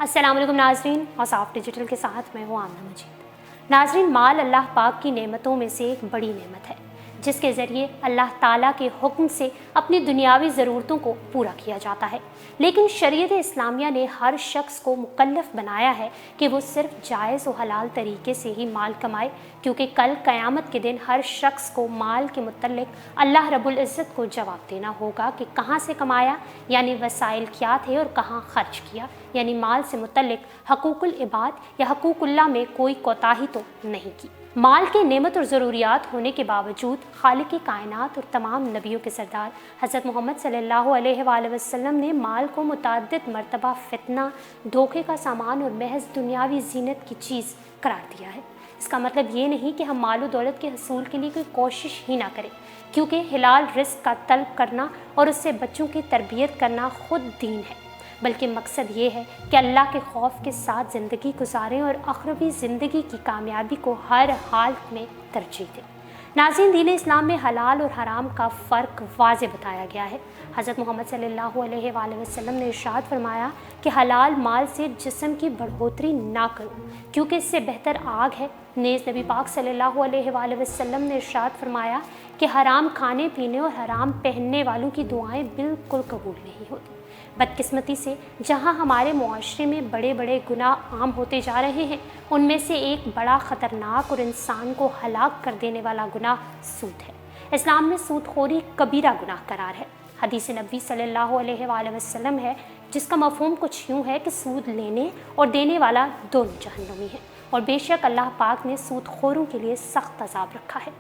अस्सलाम वालेकुम नाजरीन, औसाफ डिजिटल के साथ मैं हूँ आमना मजीद। नाजरीन, माल अल्लाह पाक की नेमतों में से एक बड़ी नेमत है जिसके ज़रिए अल्लाह ताला के हुक्म से अपनी दुनियावी ज़रूरतों को पूरा किया जाता है। लेकिन शरीयत इस्लामिया ने हर शख्स को मुकल्लफ बनाया है कि वो सिर्फ जायज़ व हलाल तरीके से ही माल कमाए, क्योंकि कल क़यामत के दिन हर शख्स को माल के मुतल्लिक अल्लाह रब्बुल इज़्ज़त को जवाब देना होगा कि कहाँ से कमाया, यानी वसाइल क्या थे, और कहाँ खर्च किया, यानी माल से मुतल्लिक हकूकुल इबाद या हकूकुल्लाह में कोई कोताही तो नहीं की। माल के नेमत और ज़रूरियात होने के बावजूद खालिक़ कायनात और तमाम नबियों के सरदार हज़रत मोहम्मद सल्लल्लाहु अलैहि वसल्लम ने माल को मुतअद्दिद मरतबा फितना, धोखे का सामान और महज दुनियावी जीनत की चीज़ करार दिया है। इसका मतलब ये नहीं कि हम माल और दौलत के हसूल के लिए कोई कोशिश ही ना करें, क्योंकि हिलाल रिस्क का तलब करना और उससे बच्चों की तरबियत करना खुद दीन है, बल्कि मकसद ये है कि अल्लाह के खौफ के साथ ज़िंदगी गुजारें और अखरवी ज़िंदगी की कामयाबी को हर हाल में तरजीह दें। नाज़रीन, दीन इस्लाम में हलाल और हराम का फ़र्क वाज़े बताया गया है। हज़रत मोहम्मद सल्लल्लाहु अलैहि वसल्लम ने इरशाद फरमाया कि हलाल माल से जिस्म की बढ़ोतरी ना करो, क्योंकि इससे बेहतर आग है। नेज़ नबी पाक सल्लल्लाहु अलैहि वसल्लम ने इरशाद फरमाया कि हराम खाने पीने और हराम पहनने वालों की दुआएं बिल्कुल कबूल नहीं होती। बदकिस्मती से जहां हमारे मुआशरे में बड़े बड़े गुनाह आम होते जा रहे हैं, उनमें से एक बड़ा ख़तरनाक और इंसान को हलाक कर देने वाला गुनाह सूद है। इस्लाम में सूदखोरी कबीरा गुनाह करार है। हदीस नबी सल्लल्लाहु अलैहि वसल्लम है, जिसका मफ़हूम कुछ यूँ है कि सूद लेने और देने वाला दोनों जहन्नमी है, और बेशक अल्लाह पाक ने सूदखोरों के लिए सख्त अज़ाब रखा है,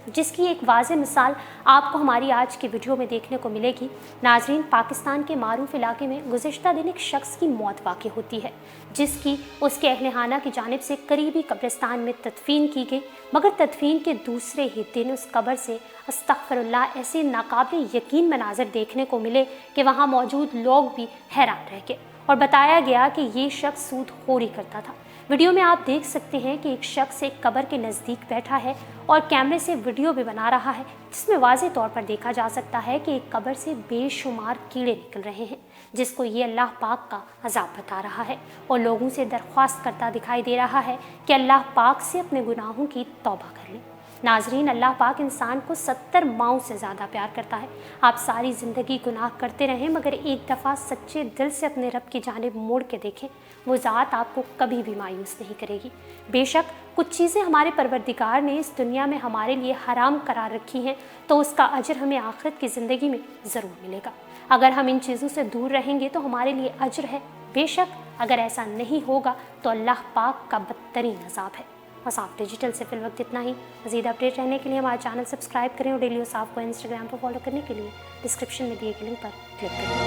जिसकी एक वाज़ेह मिसाल आपको हमारी आज की वीडियो में देखने को मिलेगी। नाजरीन, पाकिस्तान के मारूफ इलाके में गुज़िश्ता दिन एक शख्स की मौत वाक़ होती है, जिसकी उसके अहले खाना की जानिब से करीबी कब्रिस्तान में तदफीन की गई, मगर तदफीन के दूसरे ही दिन उस कब्र से अस्तग़फ़िरुल्लाह ऐसे नाकाबिल यकीन मनाज़र देखने को मिले कि वहाँ मौजूद लोग भी हैरान रह गए, और बताया गया कि ये शख्स सूदखोरी करता था। वीडियो में आप देख सकते हैं कि एक शख्स एक कब्र के नज़दीक बैठा है और कैमरे से वीडियो भी बना रहा है, जिसमें वाज़ेह तौर पर देखा जा सकता है कि एक कब्र से बेशुमार कीड़े निकल रहे हैं, जिसको ये अल्लाह पाक का अज़ाब बता रहा है, और लोगों से दरख्वास्त करता दिखाई दे रहा है कि अल्लाह पाक से अपने गुनाहों की तौबा कर लें। नाजरीन, अल्लाह पाक इंसान को 70 माओं से ज़्यादा प्यार करता है। आप सारी ज़िंदगी गुनाह करते रहें, मगर एक दफ़ा सच्चे दिल से अपने रब की जानिब मोड़ के देखें, वो ज़ात आपको कभी भी मायूस नहीं करेगी। बेशक कुछ चीज़ें हमारे परवरदिगार ने इस दुनिया में हमारे लिए हराम करार रखी हैं, तो उसका अजर हमें आखिरत की ज़िंदगी में ज़रूर मिलेगा। अगर हम इन चीज़ों से दूर रहेंगे तो हमारे लिए अजर है। बेशक अगर ऐसा नहीं होगा तो अल्लाह पाक का बदतरीन अज़ाब है। औसाफ डिजिटल से फिल वक्त इतना ही। मज़ीद अपडेट रहने के लिए हमारा चैनल सब्सक्राइब करें, और डेली औसाफ को इंस्टाग्राम पर फॉलो करने के लिए डिस्क्रिप्शन में दिए गए लिंक पर क्लिक करें।